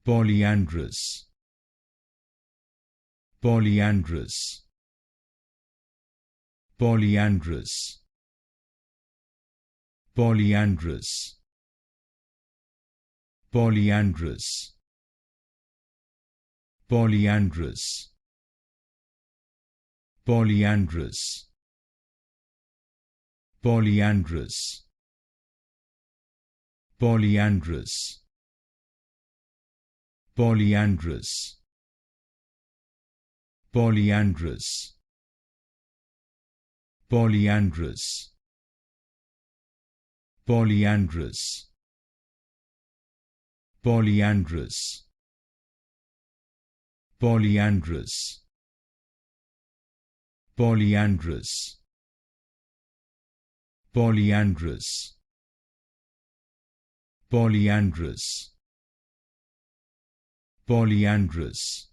Polyandrous, Polyandrous, Polyandrous, Polyandrous, Polyandrous, Polyandrous, Polyandrous, Polyandrous, Polyandrous, Polyandrous, Polyandrous, Polyandrous, Polyandrous, Polyandrous, Polyandrous, Polyandrous, Polyandrous, Polyandrous, Polyandrous,